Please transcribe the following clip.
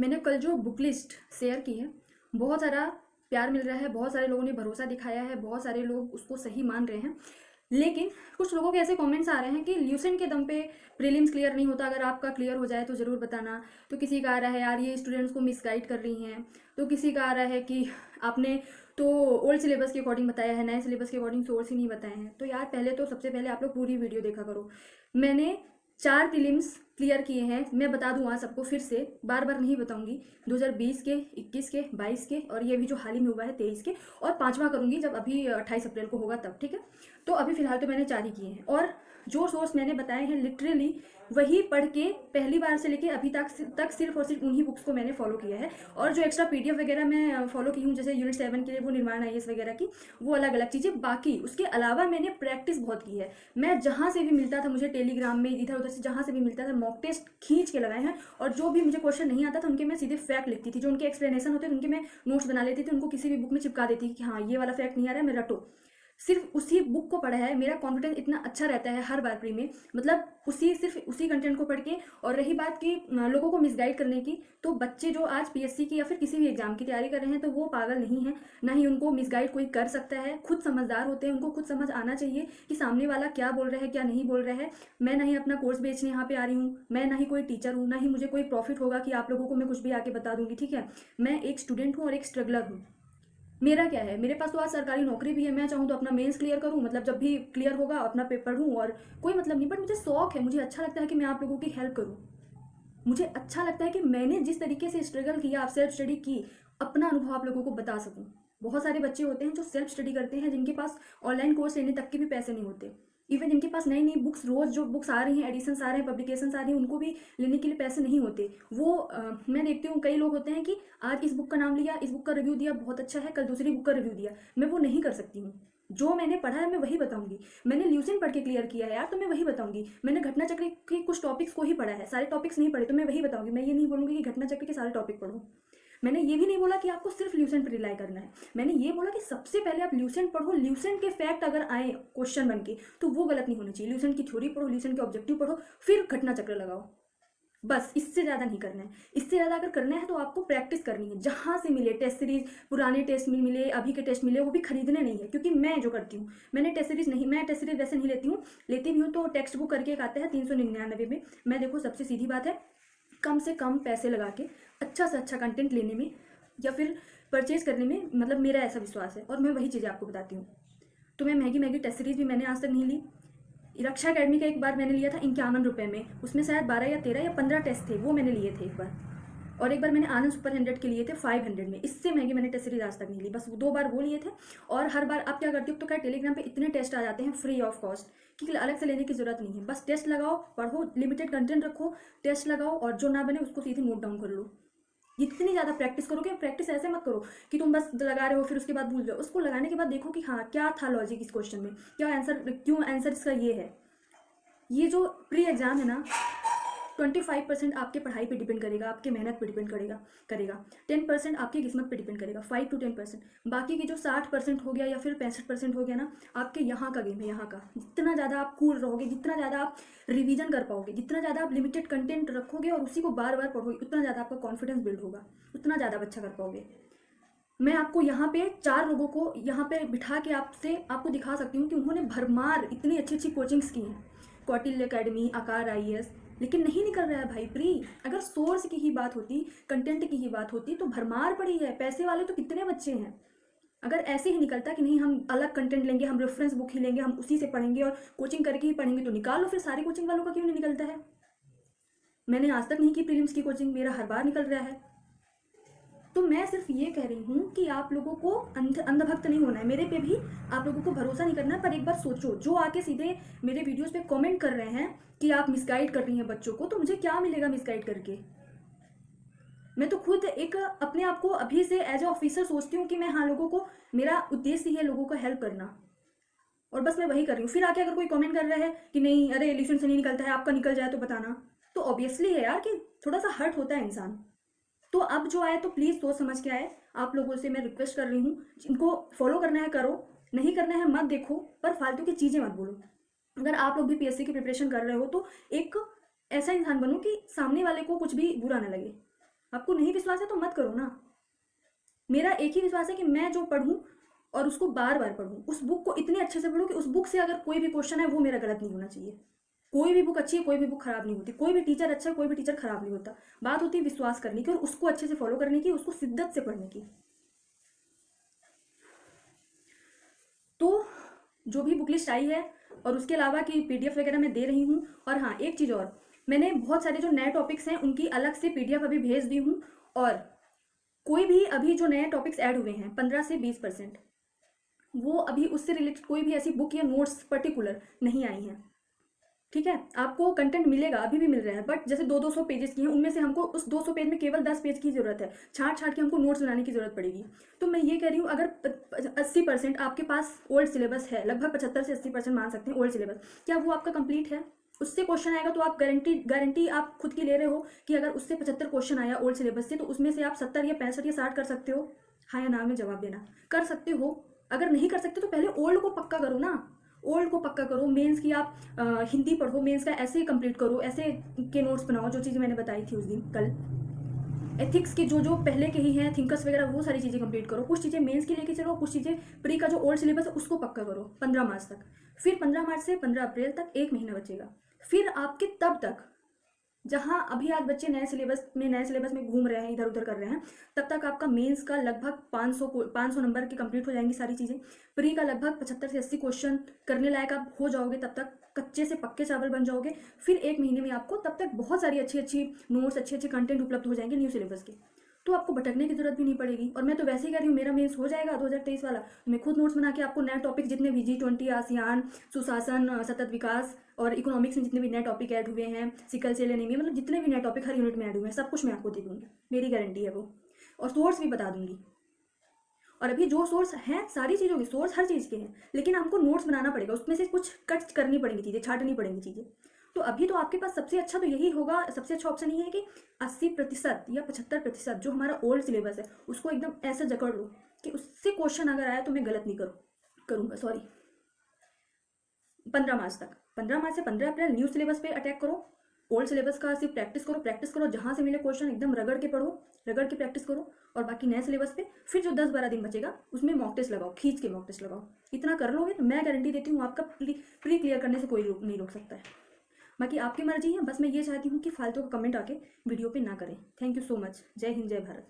मैंने कल जो बुक लिस्ट शेयर की है, बहुत सारा प्यार मिल रहा है, बहुत सारे लोगों ने भरोसा दिखाया है, बहुत सारे लोग उसको सही मान रहे हैं। लेकिन कुछ लोगों के ऐसे कमेंट्स आ रहे हैं कि ल्यूसेंट के दम पे प्रीलिम्स क्लियर नहीं होता, अगर आपका क्लियर हो जाए तो ज़रूर बताना। तो किसी का आ रहा है यार ये स्टूडेंट्स को मिसगाइड कर रही हैं, तो किसी का आ रहा है कि आपने तो ओल्ड सिलेबस के अकॉर्डिंग बताया है, नए सिलेबस के अकॉर्डिंग सोर्स ही नहीं बताए हैं। तो यार पहले तो सबसे पहले आप लोग पूरी वीडियो देखा करो। मैंने 4 प्रीलिम्स क्लियर किए हैं, मैं बता दूँ आज सबको, फिर से बार बार नहीं बताऊंगी। 2020 के, 21 के, 22 के, और ये भी जो हाल ही में हुआ है 23 के, और 5वां करूंगी जब अभी 28 अप्रैल को होगा तब, ठीक है। तो अभी फिलहाल तो मैंने 4 ही किए हैं, और जो सोर्स मैंने बताए हैं लिटरली वही पढ़ के पहली बार से लेके अभी तक सिर्फ और सिर्फ उन्हीं बुक्स को मैंने फॉलो किया है। और जो एक्स्ट्रा पीडीएफ वगैरह मैं फॉलो की हूँ, जैसे यूनिट 7 के लिए वो निर्माण आईएएस वगैरह की, वो अलग अलग चीज़ें। बाकी उसके अलावा मैंने प्रैक्टिस बहुत की है। मैं जहाँ से भी मिलता था मुझे, टेलीग्राम में इधर उधर से जहाँ से भी मिलता था, मॉक टेस्ट खींच के लगाए हैं। और जो भी मुझे क्वेश्चन नहीं आता था उनके मैं सीधे फैक्ट लिखती थी, जो उनके एक्सप्लेनेशन होते थे उनके मैं नोट्स बना लेती थी, उनको किसी भी बुक में चिपका देती थी कि हाँ ये वाला फैक्ट नहीं आ रहा है, मैं रटो। सिर्फ उसी बुक को पढ़ा है, मेरा कॉन्फिडेंस इतना अच्छा रहता है हर बार प्री में, मतलब सिर्फ उसी कंटेंट को पढ़ के। और रही बात कि लोगों को मिसगाइड करने की, तो बच्चे जो आज पीएससी की या फिर किसी भी एग्जाम की तैयारी कर रहे हैं तो वो पागल नहीं है, ना ही उनको मिसगाइड कोई कर सकता है। खुद समझदार होते हैं, उनको खुद समझ आना चाहिए कि सामने वाला क्या बोल रहा है क्या नहीं बोल रहा है। मैं ना ही अपना कोर्स बेचने यहाँ पे आ रही हूँ, मैं ना ही कोई टीचर हूँ, ना ही मुझे कोई प्रॉफिट होगा कि आप लोगों को मैं कुछ भी आके बता दूंगी, ठीक है। मैं एक स्टूडेंट हूँ और एक स्ट्रगलर हूँ। मेरा क्या है, मेरे पास तो आज सरकारी नौकरी भी है, मैं चाहूँ तो अपना मेंस क्लियर करूँ, मतलब जब भी क्लियर होगा अपना पेपर दूँ, और कोई मतलब नहीं। बट मुझे शौक है, मुझे अच्छा लगता है कि मैं आप लोगों की हेल्प करूँ। मुझे अच्छा लगता है कि मैंने जिस तरीके से स्ट्रगल किया, आप सेल्फ स्टडी की, अपना अनुभव आप लोगों को बता सकूँ। बहुत सारे बच्चे होते हैं जो सेल्फ स्टडी करते हैं, जिनके पास ऑनलाइन कोर्स लेने तक के भी पैसे नहीं होते। इवन जिनके पास नई नई बुक्स, रोज जो बुक्स आ रही हैं, एडिशंस आ रहे हैं, पब्लिकेशंस आ रही हैं, उनको भी लेने के लिए पैसे नहीं होते। वो मैं देखती हूँ कई लोग होते हैं कि आज इस बुक का नाम लिया, इस बुक का रिव्यू दिया, बहुत अच्छा है, कल दूसरी बुक का रिव्यू दिया। मैं वो नहीं कर सकती हूँ। जो मैंने पढ़ा है मैं वही बताऊंगी। मैंने ल्यूसेन पढ़ के क्लियर किया है यार, तो मैं वही बताऊंगी। मैंने घटना चक्र के कुछ टॉपिक्स को ही पढ़ा है, सारे टॉपिक्स नहीं पढ़े, तो मैं वही बताऊंगी। मैं ये नहीं बोलूंगी कि घटना चक्र के सारे टॉपिक पढ़ो। मैंने ये भी नहीं बोला कि आपको सिर्फ ल्यूसेंट पर रिलाई करना है। मैंने ये बोला कि सबसे पहले आप ल्यूसेंट पढ़ो, ल्यूसेंट के फैक्ट अगर आए क्वेश्चन बन के तो वो गलत नहीं होनी चाहिए। ल्यूसेंट की थ्योरी पढ़ो, ल्यूसेंट के ऑब्जेक्टिव पढ़ो, फिर घटना चक्र लगाओ। बस इससे ज़्यादा नहीं करना है। इससे ज़्यादा अगर करना है तो आपको प्रैक्टिस करनी है, जहाँ से मिले टेस्ट सीरीज, पुराने टेस्ट में मिले, अभी के टेस्ट मिले, वो भी खरीदने नहीं है। क्योंकि मैं जो करती हूँ, मैंने टेस्ट सीरीज नहीं, मैं टेस्ट सीरीज वैसे नहीं लेती हूँ, लेती भी हूँ तो टेक्स्ट बुक करके एक आता है 399 में। मैं देखो सबसे सीधी बात है, कम से कम पैसे लगा के अच्छा से अच्छा कंटेंट लेने में या फिर परचेज करने में, मतलब मेरा ऐसा विश्वास है, और मैं वही चीज़ें आपको बताती हूँ। तो मैं महंगी महंगी टेस्ट सीरीज भी मैंने आज तक नहीं ली। रक्षा अकेडमी का एक बार मैंने लिया था 51 रुपये में, उसमें शायद 12 या 13 या 15 टेस्ट थे, वो मैंने लिए थे एक बार। और एक बार मैंने आनंद सुपर 100 के लिए थे 500 में। इससे महंगी मैंने टेस्ट सीरीज आज तक नहीं ली, बस 2 बार वो लिए थे। और हर बार आप क्या करती हो, तो क्या टेलीग्राम पे इतने टेस्ट आ जाते हैं फ्री ऑफ कॉस्ट कि अलग से लेने की जरूरत नहीं है। बस टेस्ट लगाओ, पढ़ो, लिमिटेड कंटेंट रखो, टेस्ट लगाओ, और जो ना बने उसको सीधे नोट डाउन कर लो। जितनी ज़्यादा प्रैक्टिस करोगे, प्रैक्टिस ऐसे मत करो कि तुम बस लगा रहे हो फिर उसके बाद भूल जाओ। उसको लगाने के बाद देखो कि हाँ क्या था लॉजिक इस क्वेश्चन में, क्या आंसर, क्यों आंसर इसका ये है। ये जो प्री एग्जाम है ना, 25% आपके पढ़ाई पे डिपेंड करेगा, आपके मेहनत पे डिपेंड करेगा 10% आपकी किस्मत पे डिपेंड करेगा, 5 to 10%। बाकी की जो 60% हो गया या फिर 65% हो गया ना, आपके यहाँ का गेम है, यहाँ का। जितना ज़्यादा आप कूल रहोगे, जितना ज़्यादा आप रिवीजन कर पाओगे, जितना ज़्यादा आप लिमिटेड कंटेंट रखोगे और उसी को बार बार पढ़ोगे, उतना ज़्यादा आपका कॉन्फिडेंस बिल्ड होगा, उतना ज़्यादा अच्छा कर पाओगे। मैं आपको यहाँ पे 4 लोगों को यहाँ पे बिठा के आपको दिखा सकती हूँ कि उन्होंने भरमार इतनी अच्छी अच्छी कोचिंग्स की हैं, कौटिल्य अकेडमी, आकार आईएएस, लेकिन नहीं निकल रहा है भाई प्री। अगर सोर्स की ही बात होती, कंटेंट की ही बात होती, तो भरमार पड़ी है। पैसे वाले तो कितने बच्चे हैं। अगर ऐसे ही निकलता कि नहीं हम अलग कंटेंट लेंगे, हम रेफरेंस बुक ही लेंगे, हम उसी से पढ़ेंगे और कोचिंग करके ही पढ़ेंगे, तो निकाल लो फिर। सारी कोचिंग वालों का क्यों नहीं निकलता है। मैंने आज तक नहीं की प्रीलिम्स की कोचिंग, मेरा हर बार निकल रहा है। तो मैं सिर्फ ये कह रही हूँ कि आप लोगों को अंधभक्त नहीं होना है, मेरे पे भी आप लोगों को भरोसा नहीं करना है। पर एक बार सोचो, जो आके सीधे मेरे वीडियोस पे कमेंट कर रहे हैं कि आप मिसगाइड कर रही हैं बच्चों को, तो मुझे क्या मिलेगा मिसगाइड करके। मैं तो खुद एक अपने आप को अभी से एज ए ऑफिसर सोचती हूँ कि मैं, हाँ, लोगों को, मेरा उद्देश्य ही है लोगों का हेल्प करना, और बस मैं वही कर रही हूँ। फिर आके अगर कोई कमेंट कर रहा है कि नहीं अरे एलिशन से नहीं निकलता है, आपका निकल जाए तो बताना, तो ऑब्वियसली है यार कि थोड़ा सा हर्ट होता है इंसान। तो अब जो आए तो प्लीज़ सोच समझ के आए। आप लोगों से मैं रिक्वेस्ट कर रही हूँ, जिनको फॉलो करना है करो, नहीं करना है मत देखो, पर फालतू की चीज़ें मत बोलो। अगर आप लोग भी पीएससी की प्रिपरेशन कर रहे हो तो एक ऐसा इंसान बनो कि सामने वाले को कुछ भी बुरा ना लगे। आपको नहीं विश्वास है तो मत करो ना। मेरा एक ही विश्वास है कि मैं जो पढ़ूं और उसको बार बार पढूं, उस बुक को इतने अच्छे से पढूं कि उस बुक से अगर कोई भी क्वेश्चन है वो मेरा गलत नहीं होना चाहिए। कोई भी बुक अच्छी है, कोई भी बुक खराब नहीं होती, कोई भी टीचर अच्छा है, कोई भी टीचर खराब नहीं होता। बात होती है विश्वास करने की और उसको अच्छे से फॉलो करने की, उसको शिद्दत से पढ़ने की। तो जो भी बुक लिस्ट आई है और उसके अलावा कि पीडीएफ वगैरह मैं दे रही हूँ। और हाँ, एक चीज़ और, मैंने बहुत सारे जो नए टॉपिक्स हैं उनकी अलग से पीडीएफ अभी भेज दी हूँ। और कोई भी अभी जो नए टॉपिक्स ऐड हुए हैं 15 से 20%, वो अभी उससे रिलेटेड कोई भी ऐसी बुक या नोट्स पर्टिकुलर नहीं आई हैं। ठीक है, आपको कंटेंट मिलेगा, अभी भी मिल रहा है, बट जैसे 200 पेजेस की हैं, उनमें से हमको उस 200 पेज में केवल 10 पेज की जरूरत है, छाट छाट के हमको नोट्स बनाने की जरूरत पड़ेगी। तो मैं ये कह रही हूँ, अगर 80% आपके पास ओल्ड सिलेबस है, लगभग 75 से 80% मान सकते हैं ओल्ड सिलेबस, क्या वो आपका कंप्लीट है? उससे क्वेश्चन आएगा तो आप गारंटी आप खुद की ले रहे हो कि अगर उससे 75 क्वेश्चन आया ओल्ड सिलेबस से, तो उसमें से आप 70 या 65 या 60 कर सकते हो? हाँ या ना में जवाब देना। कर सकते हो? अगर नहीं कर सकते तो पहले ओल्ड को पक्का करो ना। ओल्ड को पक्का करो। मेंस की आप हिंदी पढ़ो, मेंस का ऐसे कंप्लीट करो, ऐसे के नोट्स बनाओ, जो चीज़ें मैंने बताई थी उस दिन कल। एथिक्स के जो जो पहले के ही हैं थिंकर्स वगैरह, वो सारी चीज़ें कंप्लीट करो। कुछ चीज़ें मेंस की लेके चलो, कुछ चीज़ें प्री का जो ओल्ड सिलेबस है उसको पक्का करो 15 मार्च तक। फिर 15 मार्च से 15 अप्रैल तक 1 महीना बचेगा। फिर आपके तब तक, जहाँ अभी आज बच्चे नए सिलेबस में घूम रहे हैं, इधर उधर कर रहे हैं, तब तक आपका मेंस का लगभग 500 नंबर की कंप्लीट हो जाएंगी सारी चीज़ें। प्री का लगभग 75 से 80 क्वेश्चन करने लायक आप हो जाओगे, तब तक कच्चे से पक्के चावल बन जाओगे। फिर 1 महीने में आपको तब तक बहुत सारी अच्छी अच्छी नोट्स, अच्छे अच्छे कंटेंट उपलब्ध हो जाएंगे न्यू सिलेबस के। तो आपको भटकने की जरूरत भी नहीं पड़ेगी। और मैं तो वैसे ही कह रही हूँ, मेरा मेंस हो जाएगा 2023 वाला, तो मैं खुद नोट्स बना के आपको नए टॉपिक जितने भी G20, आसियान, सुशासन, सतत विकास और इकोनॉमिक्स में जितने भी नए टॉपिक ऐड हुए हैं, सिकल सेल एनीमिया, मतलब जितने भी नए टॉपिक हर यूनिट में ऐड हुए हैं, सब कुछ मैं आपको दे दूँगी, मेरी गारंटी है वो। और सोर्स भी बता दूंगी। और अभी जो सोर्स हैं सारी चीज़ों के सोर्स हर चीज़ के हैं, लेकिन हमको नोट्स बनाना पड़ेगा, उसमें से कुछ कट करनी पड़ेंगी चीज़ें, छाटनी पड़ेंगी चीज़ें। तो अभी तो आपके पास सबसे अच्छा तो यही होगा, सबसे अच्छा ऑप्शन ये है कि 80% या 75% जो हमारा ओल्ड सिलेबस है उसको एकदम ऐसे जकड़ लो कि उससे क्वेश्चन अगर आया तो मैं गलत नहीं करूँगा। सॉरी, 15 मार्च तक, 15 मार्च से 15 अप्रैल न्यू सिलेबस पे अटैक करो। ओल्ड सिलेबस का सिर्फ प्रैक्टिस करो, जहाँ से मिले क्वेश्चन एकदम रगड़ के पढ़ो, रगड़ के प्रैक्टिस करो। और बाकी नए सिलेबस पे फिर जो 10-12 दिन बचेगा उसमें मॉक टेस्ट लगाओ, खींच के मॉक टेस्ट लगाओ। इतना कर लोगे तो मैं गारंटी देती हूँ आपका प्री क्लियर करने से कोई नहीं रोक सकता है। बाकी आपकी मर्जी है, बस मैं ये चाहती हूँ कि फालतू का कमेंट आके वीडियो पे ना करें। Thank you so much. जय हिंद, जय भारत।